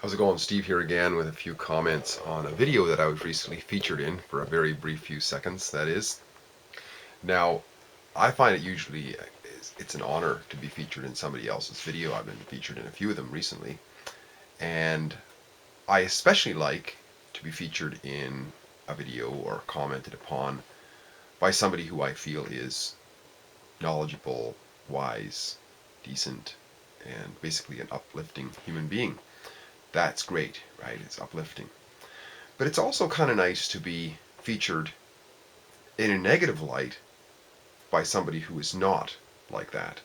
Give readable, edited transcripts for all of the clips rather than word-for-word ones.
How's it going? Steve here again with a few comments on a video that I was recently featured in for a very brief few seconds, that is. Now, I find it usually it's an honor to be featured in somebody else's video. I've been featured in a few of them recently, and I especially like to be featured in a video or commented upon by somebody who I feel is knowledgeable, wise, decent, and basically an uplifting human being. That's great, right? It's uplifting. But it's also kind of nice to be featured in a negative light by somebody who is not like that.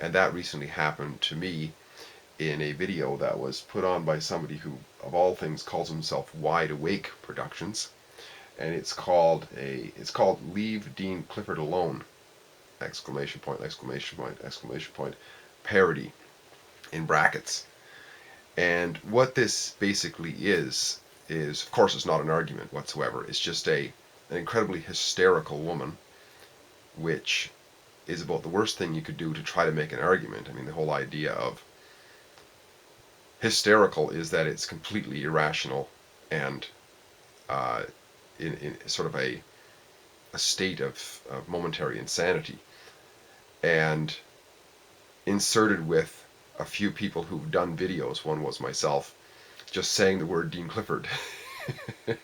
And that recently happened to me in a video that was put on by somebody who, of all things, calls himself Wide Awake Productions. And it's called Leave Dean Clifford Alone! Exclamation point, exclamation point, exclamation point, parody in brackets. And what this basically is of course, it's not an argument whatsoever. It's just an incredibly hysterical woman, which is about the worst thing you could do to try to make an argument. I mean, the whole idea of hysterical is that it's completely irrational and in sort of a state of momentary insanity, and inserted with a few people who've done videos. One was myself, just saying the word Dean Clifford. I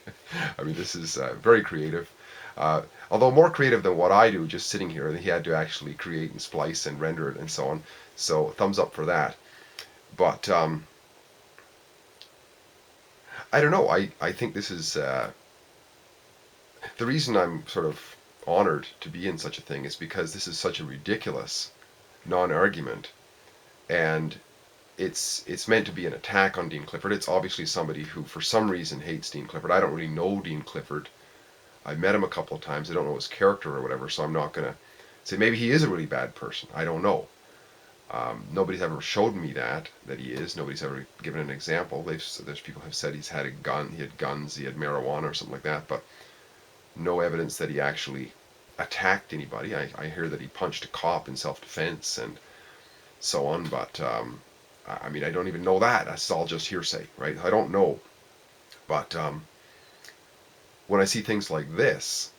mean, this is very creative. Although more creative than what I do, just sitting here. He had to actually create and splice and render it and so on. So thumbs up for that. But I don't know. I think this is the reason I'm sort of honored to be in such a thing is because this is such a ridiculous non-argument, and it's meant to be an attack on Dean Clifford. It's obviously somebody who, for some reason, hates Dean Clifford. I don't really know Dean Clifford. I met him a couple of times. I don't know his character or whatever, so I'm not going to say maybe he is a really bad person. I don't know. Nobody's ever showed me that he is. Nobody's ever given an example. There's people have said he's had a gun, he had guns, he had marijuana or something like that, but no evidence that he actually attacked anybody. I hear that he punched a cop in self-defense and so on, but I mean, I don't even know that. That's all just hearsay, right? I don't know. But when I see things like this,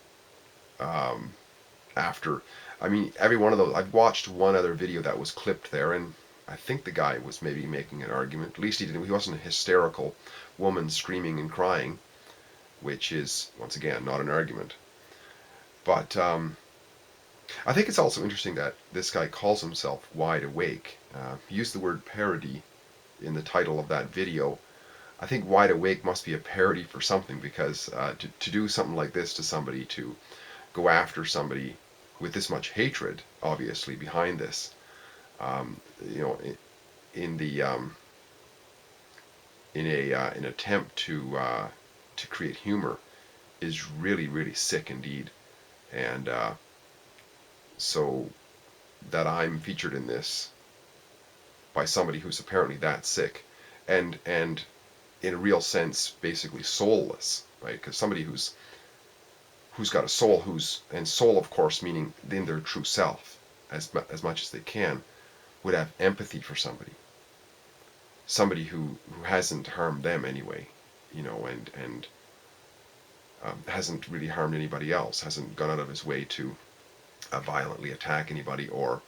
after, I mean, every one of those, I've watched one other video that was clipped there, and I think the guy was maybe making an argument. At least he wasn't a hysterical woman screaming and crying, which is, once again, not an argument. But I think it's also interesting that this guy calls himself Wide Awake. He used the word parody in the title of that video. I think Wide Awake must be a parody for something, because to do something like this to somebody, to go after somebody with this much hatred, obviously, behind this, you know, in the in an attempt to create humor, is really, really sick indeed. And so that I'm featured in this by somebody who's apparently that sick, and in a real sense basically soulless, right? Because somebody who's got a soul, and soul of course meaning in their true self, as much as they can, would have empathy for somebody who hasn't harmed them anyway, you know, and hasn't really harmed anybody else, hasn't gone out of his way to violently attack anybody or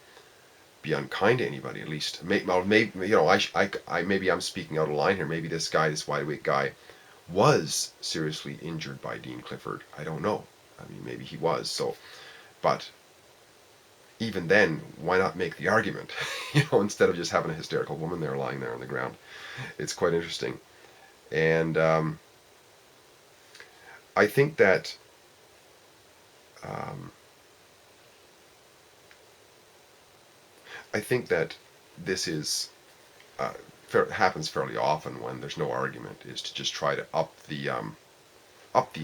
be unkind to anybody. At least, maybe you know, maybe I'm speaking out of line here. Maybe this guy, this Wide Awake guy, was seriously injured by Dean Clifford. I don't know. I mean, maybe he was. So, but even then, why not make the argument? You know, instead of just having a hysterical woman there lying there on the ground. It's quite interesting, and I think that. I think that this is happens fairly often when there's no argument, is to just try to up the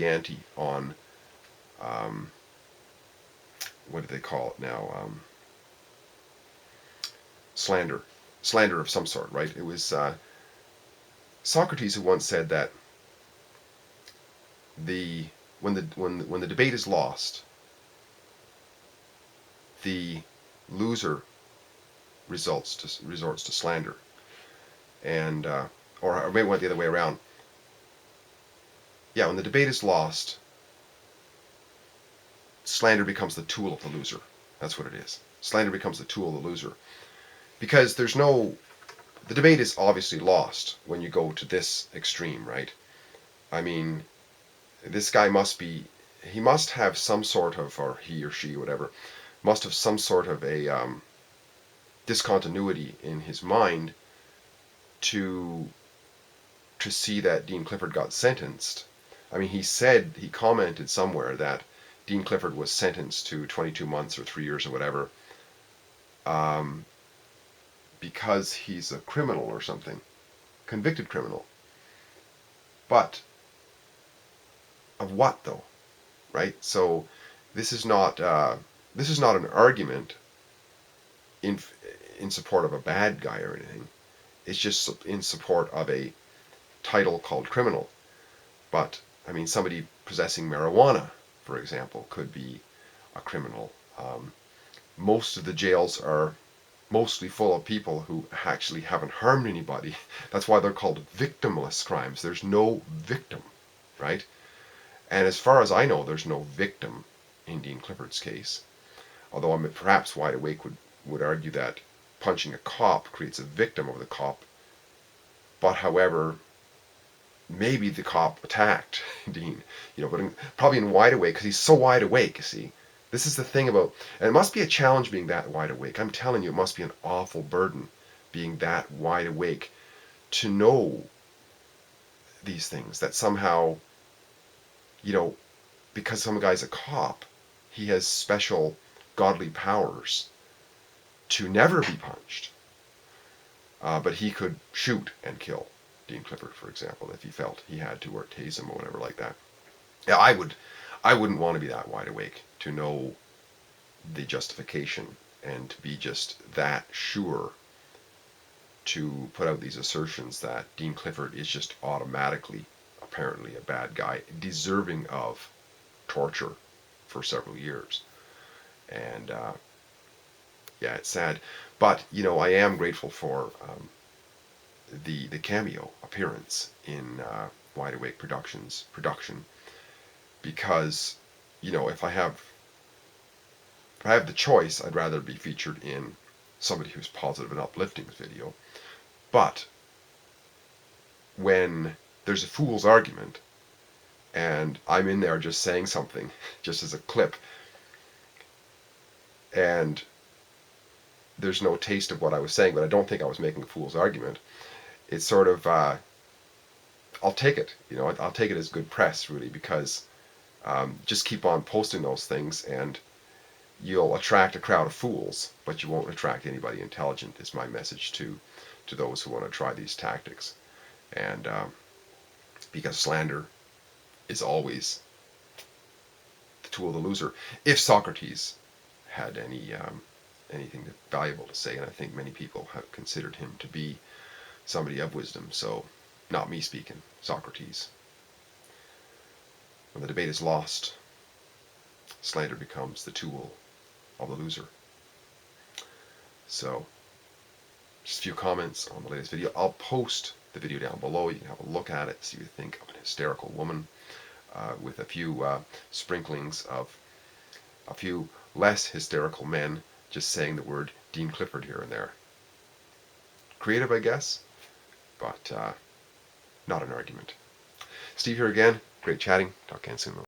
ante on what do they call it now? Slander of some sort, right? It was Socrates who once said that when the debate is lost, the loser resorts to slander. And or maybe it went the other way around. Yeah, when the debate is lost, slander becomes the tool of the loser. That's what it is. Slander becomes the tool of the loser. Because the debate is obviously lost when you go to this extreme, right? I mean, this guy he must have some sort of, or he or she, whatever, must have some sort of a discontinuity in his mind to see that Dean Clifford got sentenced. I mean, he commented somewhere that Dean Clifford was sentenced to 22 months or 3 years or whatever, um, because he's a criminal or something, convicted criminal. But of what though, right? So this is not an argument in support of a bad guy or anything. It's just in support of a title called criminal. But I mean, somebody possessing marijuana, for example, could be a criminal. Most of the jails are mostly full of people who actually haven't harmed anybody. That's why they're called victimless crimes. There's no victim, right? And as far as I know, there's no victim in Dean Clifford's case. Although perhaps Wide Awake would argue that punching a cop creates a victim of the cop. But however, maybe the cop attacked Dean, but probably in Wide Awake, because he's so wide awake, you see. This is the thing about, and it must be a challenge being that wide awake. I'm telling you, it must be an awful burden being that wide awake to know these things, that somehow, because some guy's a cop, he has special godly powers to never be punched. But he could shoot and kill Dean Clifford, for example, if he felt he had to, or tase him or whatever like that. Yeah, I wouldn't want to be that wide awake to know the justification and to be just that sure to put out these assertions that Dean Clifford is just automatically, apparently, a bad guy, deserving of torture for several years. And yeah, it's sad. But, I am grateful for the cameo appearance in Wide Awake Productions production, because if I have the choice, I'd rather be featured in somebody who's positive and uplifting video. But when there's a fool's argument and I'm in there just saying something just as a clip, and there's no taste of what I was saying, but I don't think I was making a fool's argument, it's sort of I'll take it. I'll take it as good press, really, because just keep on posting those things and you'll attract a crowd of fools, but you won't attract anybody intelligent, is my message to those who want to try these tactics. And because slander is always the tool of the loser. If Socrates had anything valuable to say, and I think many people have considered him to be somebody of wisdom, so not me speaking, Socrates. When the debate is lost, slander becomes the tool of the loser. So, just a few comments on the latest video. I'll post the video down below. You can have a look at it, see what you think of an hysterical woman, with a few sprinklings of a few less hysterical men just saying the word Dean Clifford here and there. Creative, I guess, but not an argument. Steve here again. Great chatting. Talk again soon.